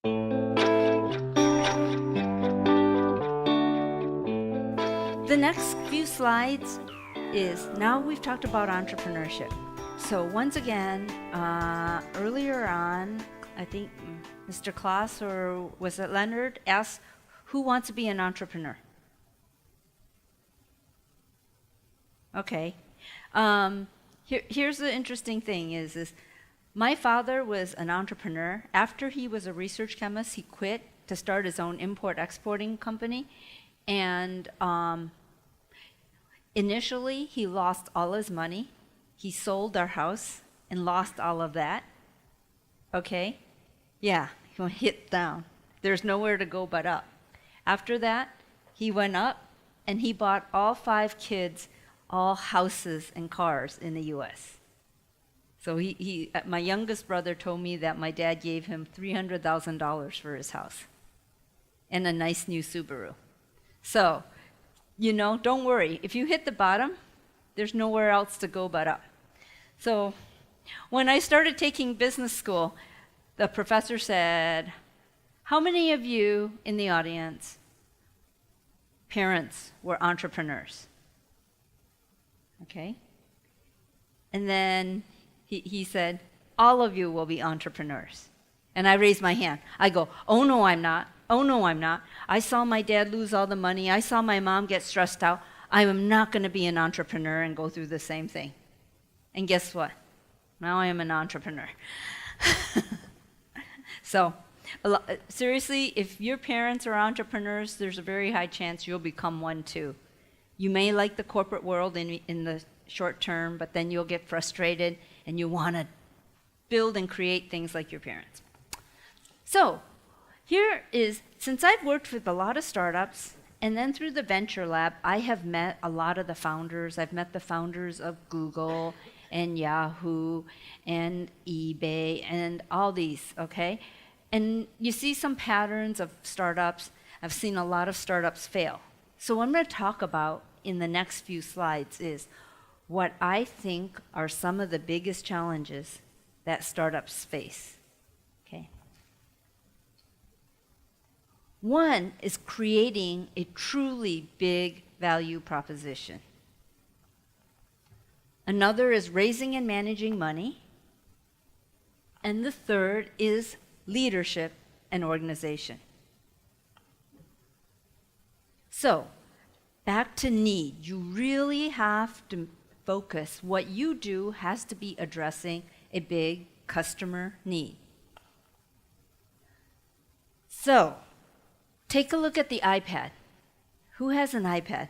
The next few slides is, now we've talked about entrepreneurship. So once again, earlier on, I think Mr. Klaas or was it Leonard asked, who wants to be an entrepreneur? Okay. Here's the interesting thing is my father was an entrepreneur. After he was a research chemist, he quit to start his own import-exporting company. And initially, he lost all his money. He sold our house and lost all of that. Okay? Yeah, he went hit down. There's nowhere to go but up. After that, he went up and he bought all 5 kids all houses and cars in the U.S. So my youngest brother told me that my dad gave him $300,000 for his house and a nice new Subaru. So, don't worry. If you hit the bottom, there's nowhere else to go but up. So when I started taking business school, the professor said, how many of you in the audience, parents, were entrepreneurs? Okay. And then he said, all of you will be entrepreneurs. And I raised my hand. I go, oh no, I'm not. Oh no, I'm not. I saw my dad lose all the money. I saw my mom get stressed out. I am not going to be an entrepreneur and go through the same thing. And guess what? Now I am an entrepreneur. So, seriously, if your parents are entrepreneurs, there's a very high chance you'll become one too. You may like the corporate world in the short term, but then you'll get frustrated and you want to build and create things like your parents. So, here is, since I've worked with a lot of startups, and then through the Venture Lab, I have met a lot of the founders. I've met the founders of Google and Yahoo and eBay and all these, okay? And you see some patterns of startups. I've seen a lot of startups fail. So what I'm going to talk about in the next few slides is what I think are some of the biggest challenges that startups face. Okay. One is creating a truly big value proposition. Another is raising and managing money. And the third is leadership and organization. So, back to need. You really have to focus. What you do has to be addressing a big customer need. So, take a look at the iPad. Who has an iPad?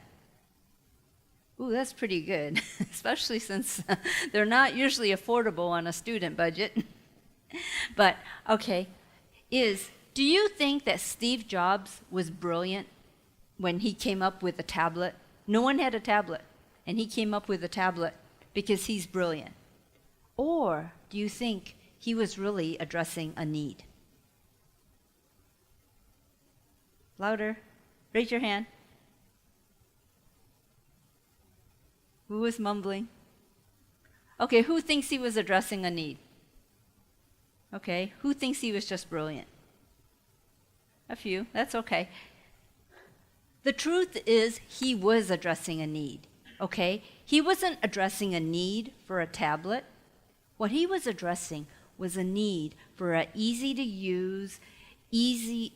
Ooh, that's pretty good, especially since they're not usually affordable on a student budget. But, okay, do you think that Steve Jobs was brilliant when he came up with a tablet? No one had a tablet, and he came up with a tablet because he's brilliant. Or do you think he was really addressing a need? Louder. Raise your hand. Who was mumbling? Okay, who thinks he was addressing a need? Okay, who thinks he was just brilliant? A few, that's okay. The truth is, he was addressing a need, okay? He wasn't addressing a need for a tablet. What he was addressing was a need for an easy-to-use, a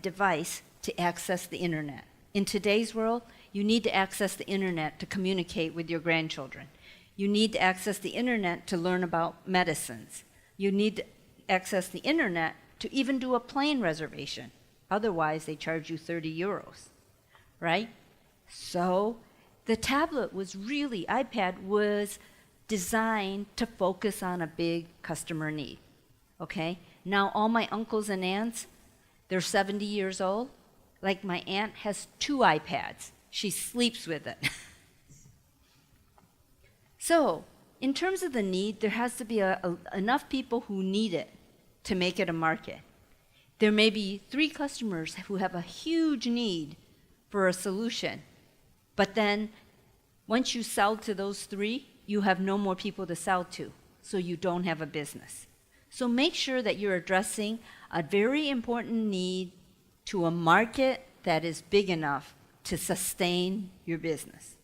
device to access the internet. In today's world, you need to access the internet to communicate with your grandchildren. You need to access the internet to learn about medicines. You need to access the internet to even do a plane reservation. Otherwise, they charge you 30 euros, right? So the iPad was designed to focus on a big customer need, okay? Now all my uncles and aunts, they're 70 years old. Like my aunt has 2 iPads. She sleeps with it. So, in terms of the need, there has to be enough people who need it to make it a market. There may be 3 customers who have a huge need for a solution, but then once you sell to those 3, you have no more people to sell to, so you don't have a business. So make sure that you're addressing a very important need to a market that is big enough to sustain your business.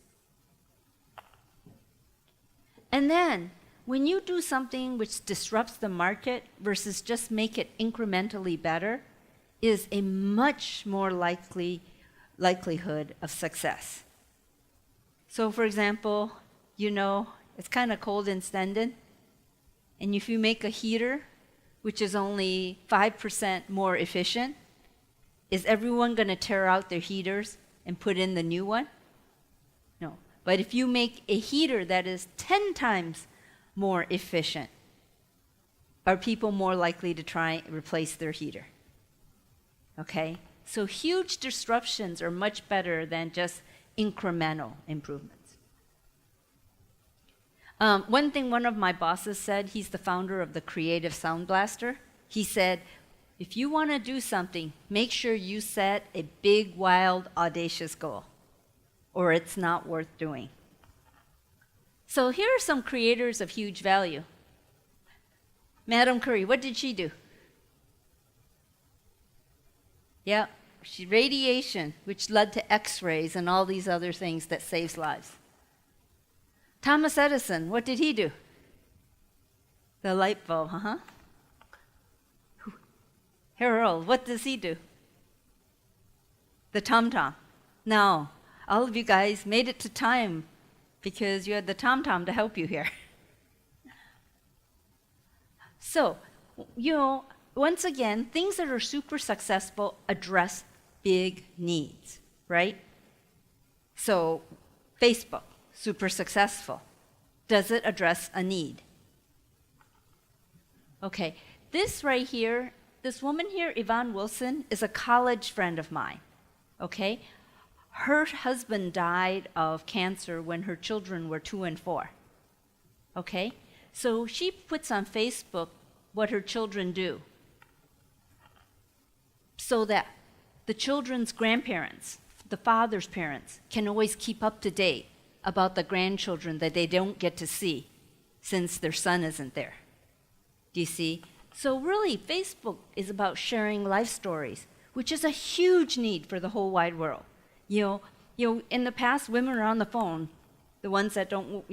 And then, when you do something which disrupts the market versus just make it incrementally better, is a much more likelihood of success. So for example, it's kind of cold in Stenden, and if you make a heater, which is only 5% more efficient, is everyone going to tear out their heaters and put in the new one? No. But if you make a heater that is 10 times more efficient, are people more likely to try and replace their heater? Okay? So huge disruptions are much better than just incremental improvements. One thing one of my bosses said, he's the founder of the Creative Sound Blaster. He said, if you want to do something, make sure you set a big, wild, audacious goal, or it's not worth doing. So here are some creators of huge value. Madame Curie, what did she do? Yeah, radiation, which led to X-rays and all these other things that saves lives. Thomas Edison, what did he do? The light bulb, Harold, what does he do? The tom-tom. Now, all of you guys made it to time because you had the tom-tom to help you here. So, once again, things that are super successful address big needs, right? So, Facebook, super successful. Does it address a need? Okay, this right here, this woman here, Yvonne Wilson, is a college friend of mine, okay? Her husband died of cancer when her children were 2 and 4, okay? So she puts on Facebook what her children do so that the children's grandparents, the father's parents, can always keep up to date about the grandchildren that they don't get to see since their son isn't there. Do you see? So really, Facebook is about sharing life stories, which is a huge need for the whole wide world. In the past, women are on the phone, the ones that don't,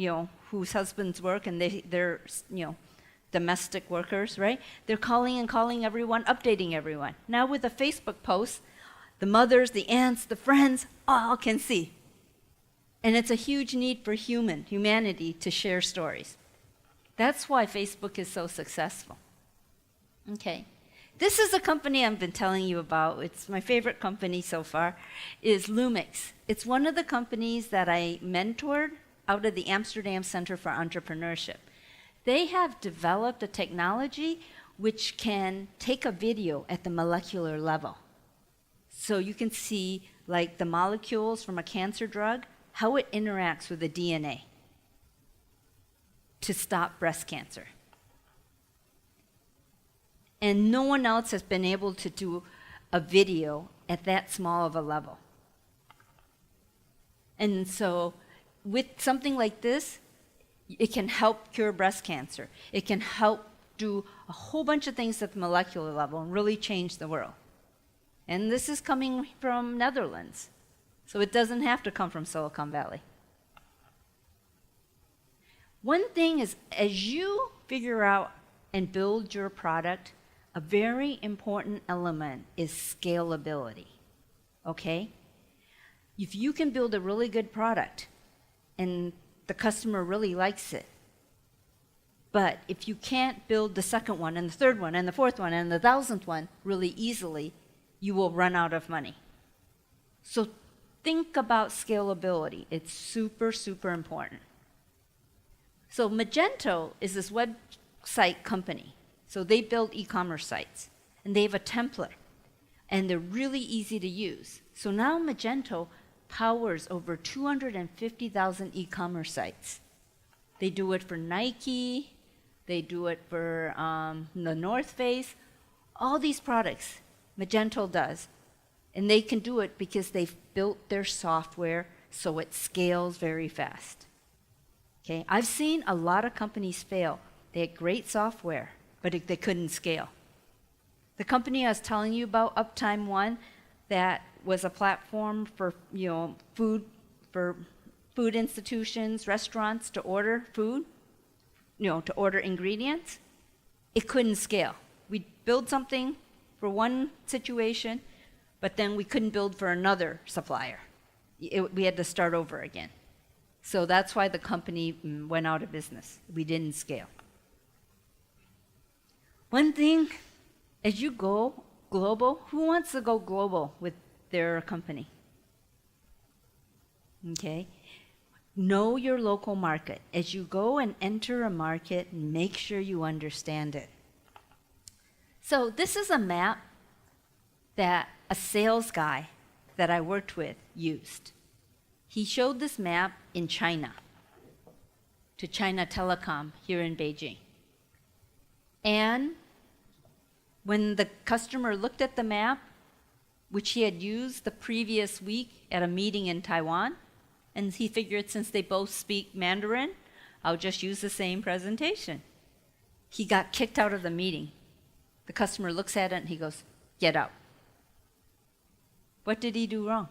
whose husbands work and they're domestic workers, right? They're calling and calling everyone, updating everyone. Now with the Facebook posts, the mothers, the aunts, the friends, all can see. And it's a huge need for humanity to share stories. That's why Facebook is so successful. Okay. This is a company I've been telling you about. It's my favorite company so far, is Lumix. It's one of the companies that I mentored out of the Amsterdam Center for Entrepreneurship. They have developed a technology which can take a video at the molecular level. So you can see, like, the molecules from a cancer drug, how it interacts with the DNA to stop breast cancer. And no one else has been able to do a video at that small of a level. And so with something like this, it can help cure breast cancer. It can help do a whole bunch of things at the molecular level and really change the world. And this is coming from Netherlands. So it doesn't have to come from Silicon Valley. One thing is, as you figure out and build your product, a very important element is scalability, okay? If you can build a really good product and the customer really likes it, but if you can't build the second one and the third one and the fourth one and the 1,000th one really easily, you will run out of money. So think about scalability. It's super, super important. So Magento is this website company. So they build e-commerce sites, and they have a template, and they're really easy to use. So now Magento powers over 250,000 e-commerce sites. They do it for Nike, they do it for the North Face, all these products Magento does. And they can do it because they've built their software so it scales very fast. Okay, I've seen a lot of companies fail. They had great software, but they couldn't scale. The company I was telling you about, Uptime One, that was a platform for food institutions, restaurants to order food, to order ingredients. It couldn't scale. We'd build something for one situation, but then we couldn't build for another supplier. We had to start over again. So that's why the company went out of business. We didn't scale. One thing, as you go global, who wants to go global with their company? Okay. Know your local market. As you go and enter a market, make sure you understand it. So this is a map that a sales guy that I worked with used. He showed this map in China, to China Telecom here in Beijing. And when the customer looked at the map, which he had used the previous week at a meeting in Taiwan, and he figured since they both speak Mandarin, I'll just use the same presentation. He got kicked out of the meeting. The customer looks at it and he goes, "Get out." What did he do wrong?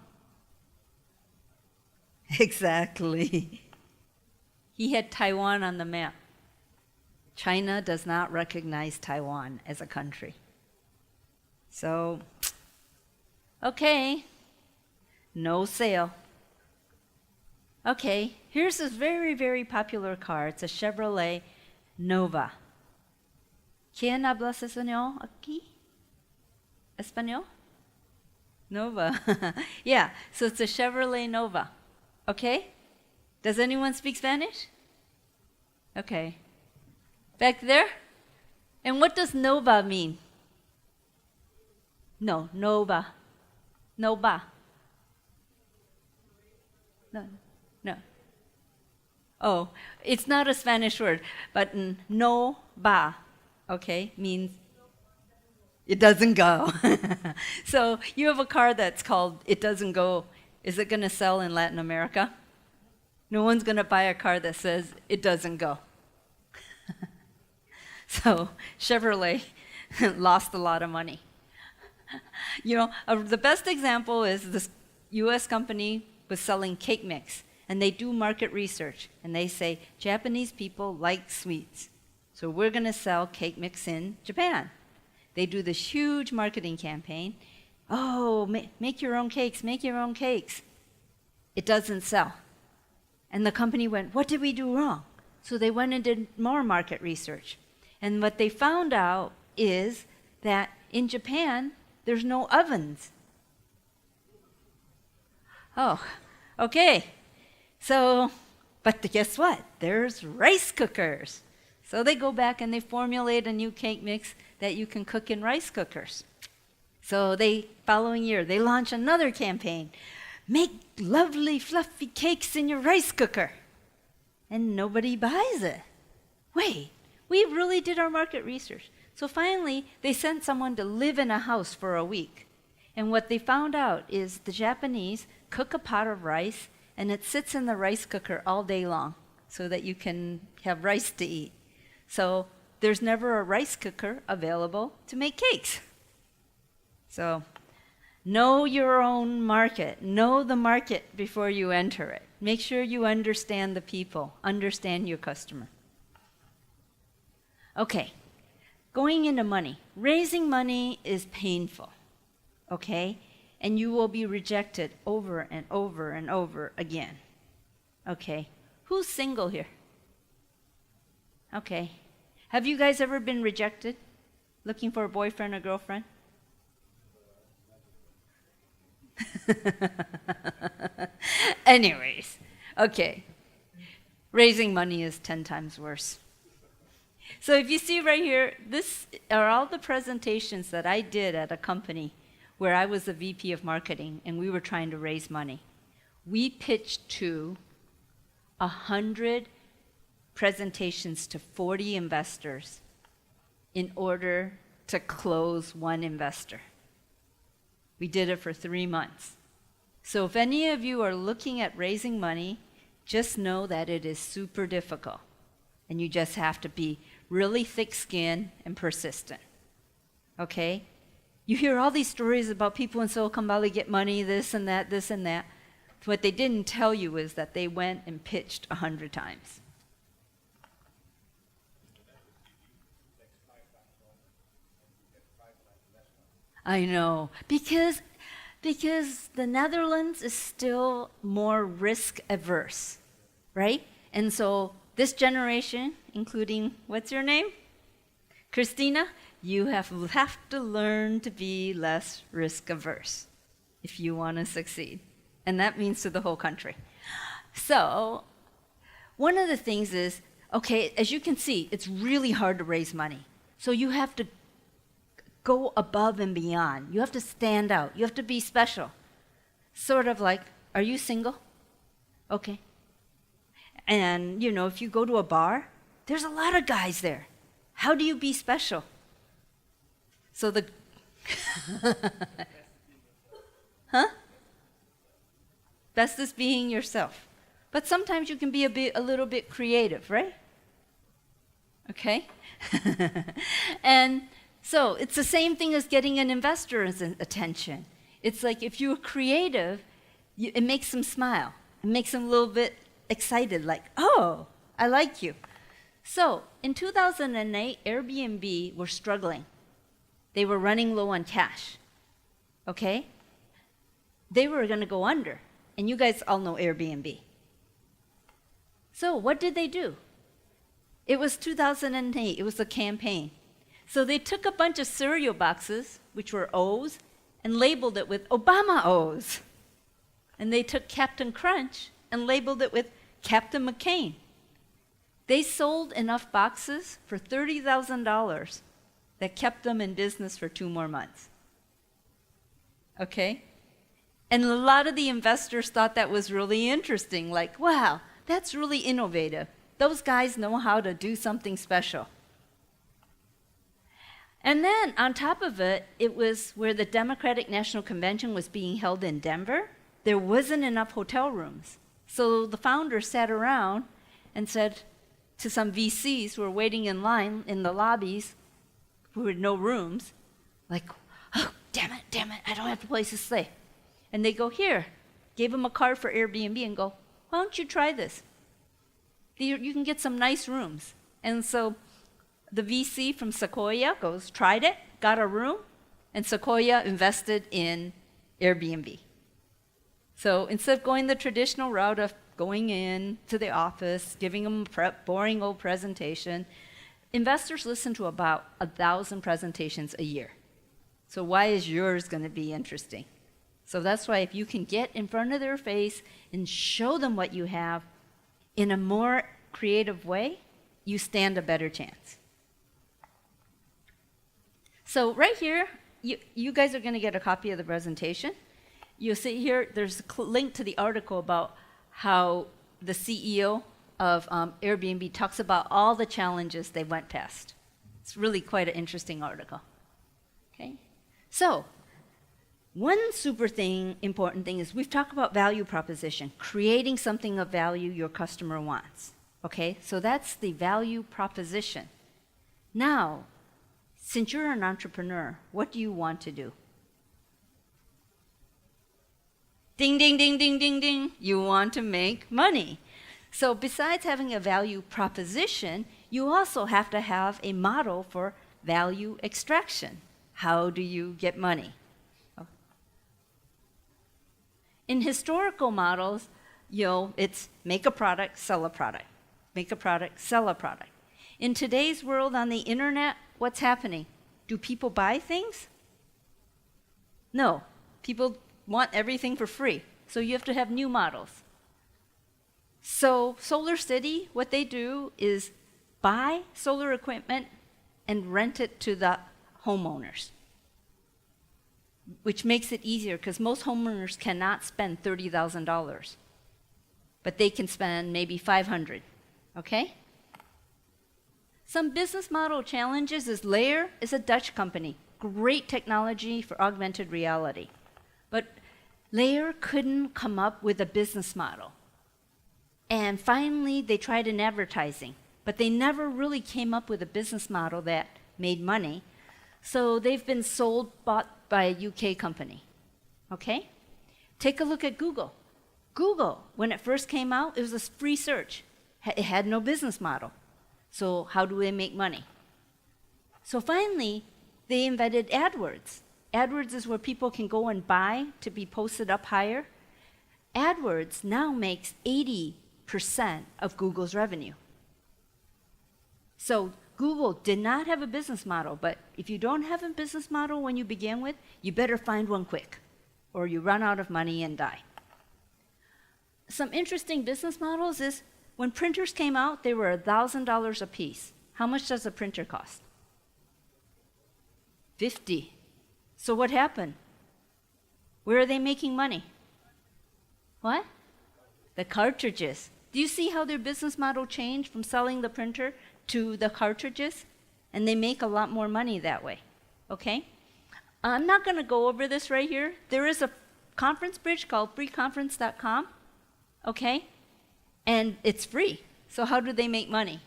Exactly. He had Taiwan on the map. China does not recognize Taiwan as a country. So, okay, no sale. Okay, here's this very, very popular car. It's a Chevrolet Nova. ¿Quién habla español aquí? Español? Nova. Yeah, so it's a Chevrolet Nova. Okay? Does anyone speak Spanish? Okay. Back there? And what does Nova mean? No, Nova. Nova. No. Oh, it's not a Spanish word, but no ba, okay, means it doesn't go. So you have a car that's called It Doesn't Go. Is it going to sell in Latin America? No one's going to buy a car that says it doesn't go. So Chevrolet lost a lot of money. The best example is this US company was selling cake mix, and they do market research, and they say Japanese people like sweets, so we're going to sell cake mix in Japan. They do this huge marketing campaign. Oh, make your own cakes, make your own cakes. It doesn't sell. And the company went, what did we do wrong? So they went and did more market research. And what they found out is that in Japan, there's no ovens. Oh, okay. So, but guess what? There's rice cookers. So they go back and they formulate a new cake mix that you can cook in rice cookers. So following year, they launch another campaign. Make lovely, fluffy cakes in your rice cooker. And nobody buys it. Wait, we really did our market research. So finally, they sent someone to live in a house for a week. And what they found out is the Japanese cook a pot of rice, and it sits in the rice cooker all day long so that you can have rice to eat. So there's never a rice cooker available to make cakes. So know your own market. Know the market before you enter it. Make sure you understand the people, understand your customer. Okay, going into money. Raising money is painful, okay? And you will be rejected over and over and over again. Okay, who's single here? Okay. Have you guys ever been rejected? Looking for a boyfriend or girlfriend? Anyways, okay. Raising money is 10 times worse. So if you see right here, this are all the presentations that I did at a company where I was the VP of marketing and we were trying to raise money. We pitched to 100 presentations to 40 investors in order to close one investor. We did it for 3 months. So if any of you are looking at raising money, just know that it is super difficult. And you just have to be really thick skin, and persistent. Okay? You hear all these stories about people in Silicon Valley get money, this and that, this and that. What they didn't tell you is that they went and pitched 100 times. I know. Because the Netherlands is still more risk averse, right? And so this generation, including, what's your name? Christina, you have to learn to be less risk averse if you want to succeed. And that means to the whole country. So one of the things is, okay, as you can see, it's really hard to raise money. So you have to go above and beyond. You have to stand out. You have to be special. Sort of like, are you single? Okay. And, you know, if you go to a bar, there's a lot of guys there. How do you be special? So the... Huh? Best is being yourself. But sometimes you can be a little bit creative, right? Okay? And so it's the same thing as getting an investor's attention. It's like if you're creative, it makes them smile. It makes them a little bit excited, like, oh, I like you. So in 2008, Airbnb were struggling. They were running low on cash. Okay? They were going to go under. And you guys all know Airbnb. So what did they do? It was 2008. It was a campaign. So they took a bunch of cereal boxes, which were O's, and labeled it with Obama O's. And they took Captain Crunch and labeled it with Captain McCain. They sold enough boxes for $30,000 that kept them in business for 2 more months. Okay? And a lot of the investors thought that was really interesting, like, wow, that's really innovative. Those guys know how to do something special. And then on top of it, it was where the Democratic National Convention was being held in Denver. There wasn't enough hotel rooms. So the founders sat around and said to some VCs who were waiting in line in the lobbies, who had no rooms, like, oh, damn it, I don't have a place to stay. And they go, here, gave them a card for Airbnb and go, why don't you try this? You can get some nice rooms. And so the VC from Sequoia goes, tried it, got a room, and Sequoia invested in Airbnb. So instead of going the traditional route of going in to the office, giving them a boring old presentation, investors listen to about 1,000 presentations a year. So why is yours going to be interesting? So that's why if you can get in front of their face and show them what you have in a more creative way, you stand a better chance. So right here, you guys are going to get a copy of the presentation. You'll see here, there's a link to the article about how the CEO of Airbnb talks about all the challenges they went past. It's really quite an interesting article. Okay? So, one important thing is we've talked about value proposition, creating something of value your customer wants. Okay? So that's the value proposition. Now, since you're an entrepreneur, what do you want to do? Ding, ding, ding, ding, ding, ding. You want to make money. So besides having a value proposition, you also have to have a model for value extraction. How do you get money? In historical models, it's make a product, sell a product. Make a product, sell a product. In today's world on the internet, what's happening? Do people buy things? No. People want everything for free. So you have to have new models. So Solar City, what they do is buy solar equipment and rent it to the homeowners, which makes it easier because most homeowners cannot spend $30,000, but they can spend maybe $500, okay? Some business model challenges is Layer is a Dutch company, great technology for augmented reality. But Layer couldn't come up with a business model. And finally, they tried in advertising, but they never really came up with a business model that made money. So they've been bought by a UK company. Okay? Take a look at Google. Google, when it first came out, it was a free search. It had no business model. So how do they make money? So finally, they invented AdWords. AdWords is where people can go and buy to be posted up higher. AdWords now makes 80% of Google's revenue. So Google did not have a business model, but if you don't have a business model when you begin with, you better find one quick, or you run out of money and die. Some interesting business models is when printers came out, they were $1,000 a piece. How much does a printer cost? $50. So what happened? Where are they making money? What? The cartridges. Do you see how their business model changed from selling the printer to the cartridges? And they make a lot more money that way. Okay? I'm not going to go over this right here. There is a conference bridge called freeconference.com. Okay? And it's free. So how do they make money?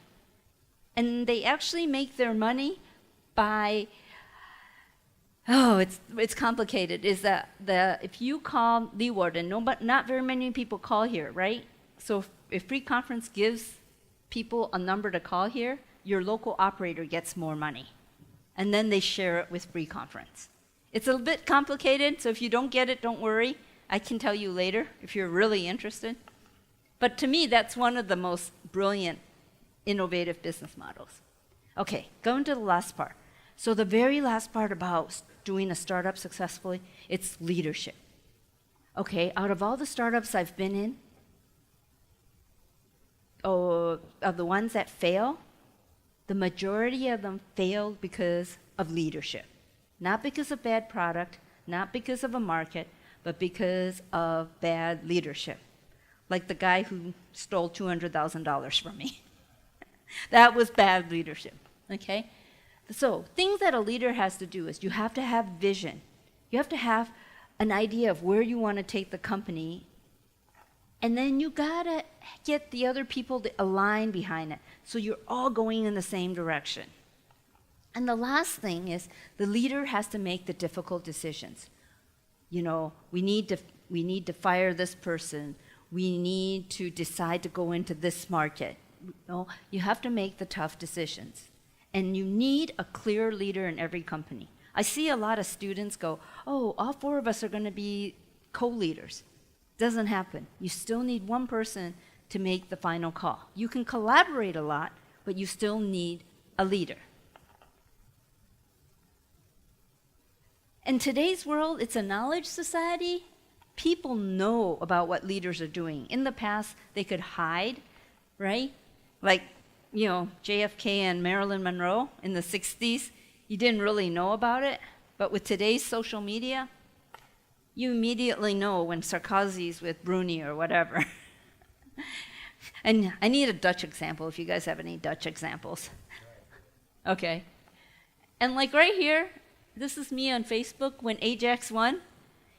And they actually make their money by, it's complicated, is that if you call Leeward, not very many people call here, right? So if Free Conference gives people a number to call here, your local operator gets more money. And then they share it with Free Conference. It's a bit complicated, so if you don't get it, don't worry. I can tell you later if you're really interested. But to me, that's one of the most brilliant, innovative business models. Okay, going to the last part. So the very last part about doing a startup successfully, it's leadership. Okay, out of all the startups I've been in, of the ones that fail, the majority of them failed because of leadership. Not because of bad product, not because of a market, but because of bad leadership. Like the guy who stole $200,000 from me. That was bad leadership, okay? So things that a leader has to do is you have to have vision. You have to have an idea of where you want to take the company, and then you gotta get the other people to align behind it so you're all going in the same direction. And the last thing is the leader has to make the difficult decisions. You know, we need to fire this person. We need to decide to go into this market. You know, you have to make the tough decisions. And you need a clear leader in every company. I see a lot of students go, oh, all four of us are going to be co-leaders. Doesn't happen. You still need one person to make the final call. You can collaborate a lot, but you still need a leader. In today's world, it's a knowledge society. People know about what leaders are doing. In the past, they could hide, right? Like, you know, JFK and Marilyn Monroe in the 60s, you didn't really know about it. But with today's social media, you immediately know when Sarkozy's with Bruni or whatever. And I need a Dutch example if you guys have any Dutch examples. Okay. And like right here, this is me on Facebook when Ajax won.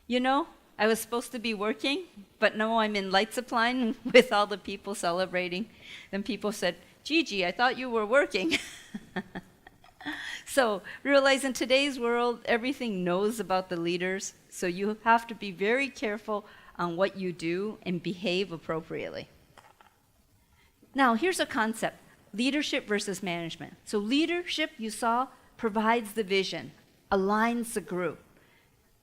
You know, I was supposed to be working, but no, I'm in light supply with all the people celebrating. Then people said, Gigi, I thought you were working. So realize in today's world, everything knows about the leaders, so you have to be very careful on what you do and behave appropriately. Now, here's a concept, leadership versus management. So leadership, you saw, provides the vision, aligns the group,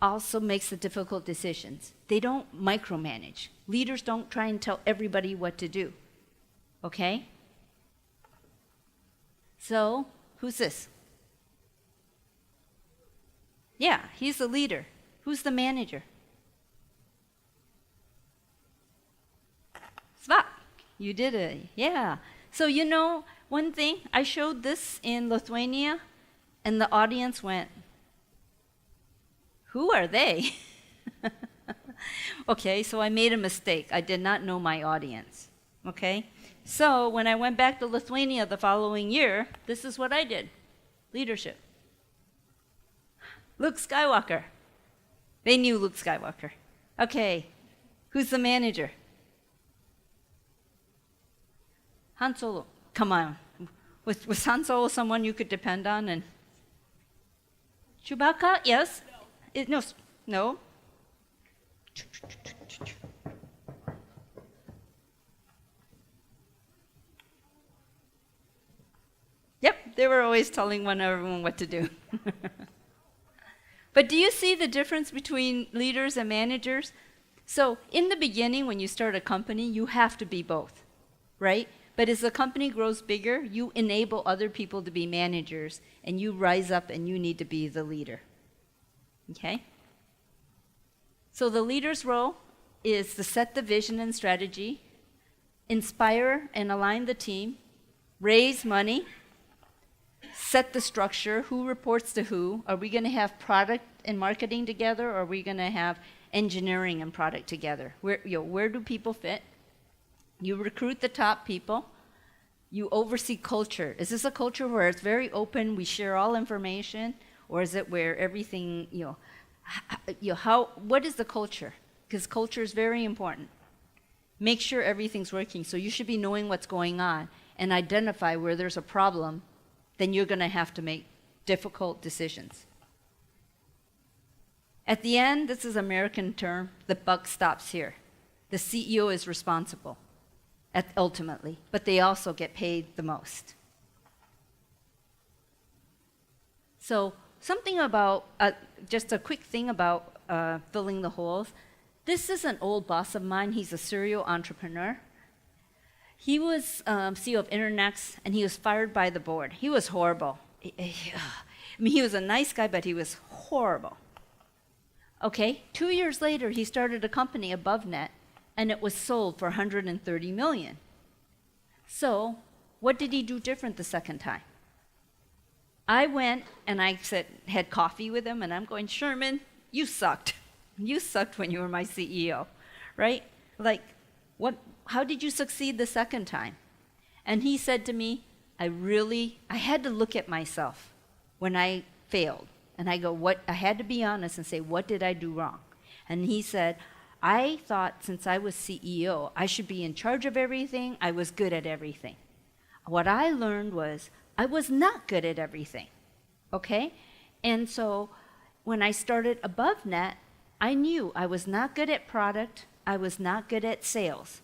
also makes the difficult decisions. They don't micromanage. Leaders don't try and tell everybody what to do, okay? So, who's this? Yeah, he's the leader. Who's the manager? Svak, you did it. Yeah. So you know, one thing, I showed this in Lithuania, and the audience went, who are they? Okay, so I made a mistake. I did not know my audience. Okay? So when I went back to Lithuania the following year, this is what I did. Leadership. Luke Skywalker. They knew Luke Skywalker. Okay, who's the manager? Han Solo. Come on, Was Han Solo someone you could depend on? And Chewbacca? Yes. No. Yep, they were always telling everyone what to do. But do you see the difference between leaders and managers? So in the beginning, when you start a company, you have to be both, right? But as the company grows bigger, you enable other people to be managers, and you rise up and you need to be the leader. Okay? So the leader's role is to set the vision and strategy, inspire and align the team, raise money, set the structure, who reports to who. Are we going to have product and marketing together, or are we going to have engineering and product together? Where do people fit? You recruit the top people. You oversee culture. Is this a culture where it's very open, we share all information, or is it where everything, what is the culture? Because culture is very important. Make sure everything's working. So you should be knowing what's going on and identify where there's a problem. Then you're going to have to make difficult decisions. At the end, this is an American term, the buck stops here. The CEO is responsible, ultimately, but they also get paid the most. So something about, just a quick thing about filling the holes. This is an old boss of mine. He's a serial entrepreneur. He was CEO of Internext, and he was fired by the board. He was horrible. He was a nice guy, but he was horrible. Okay, 2 years later, he started a company, AboveNet, and it was sold for $130 million. So what did he do different the second time? I went and I had coffee with him, and I'm going, Sherman, you sucked. You sucked when you were my CEO, right? Like, how did you succeed the second time? And he said to me, I had to look at myself when I failed. And I go, I had to be honest and say, what did I do wrong? And he said, I thought since I was CEO, I should be in charge of everything. I was good at everything. What I learned was I was not good at everything, okay? And so when I started AboveNet, I knew I was not good at product. I was not good at sales.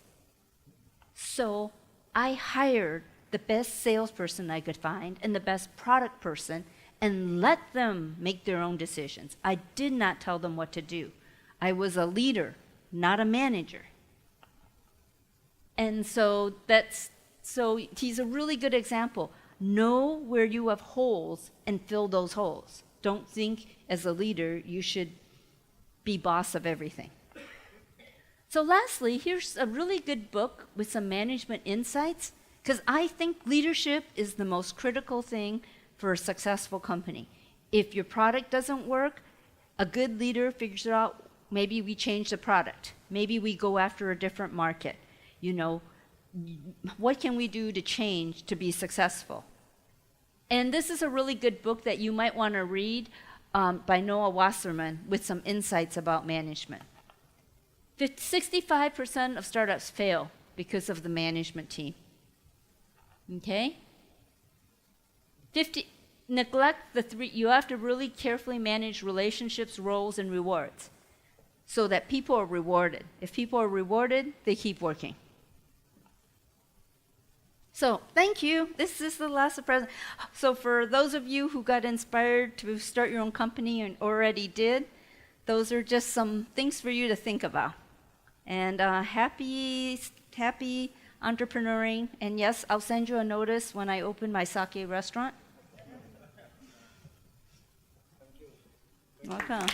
So I hired the best salesperson I could find and the best product person and let them make their own decisions. I did not tell them what to do. I was a leader, not a manager. And so he's a really good example. Know where you have holes and fill those holes. Don't think as a leader you should be boss of everything. So lastly, here's a really good book with some management insights, because I think leadership is the most critical thing for a successful company. If your product doesn't work, a good leader figures out, maybe we change the product. Maybe we go after a different market. What can we do to change to be successful? And this is a really good book that you might want to read by Noah Wasserman with some insights about management. 65% of startups fail because of the management team. Okay? Neglect the three. You have to really carefully manage relationships, roles, and rewards so that people are rewarded. If people are rewarded, they keep working. So thank you. This is the last present. So for those of you who got inspired to start your own company and already did, those are just some things for you to think about. And happy entrepreneuring. And yes, I'll send you a notice when I open my sake restaurant. Thank you. Welcome.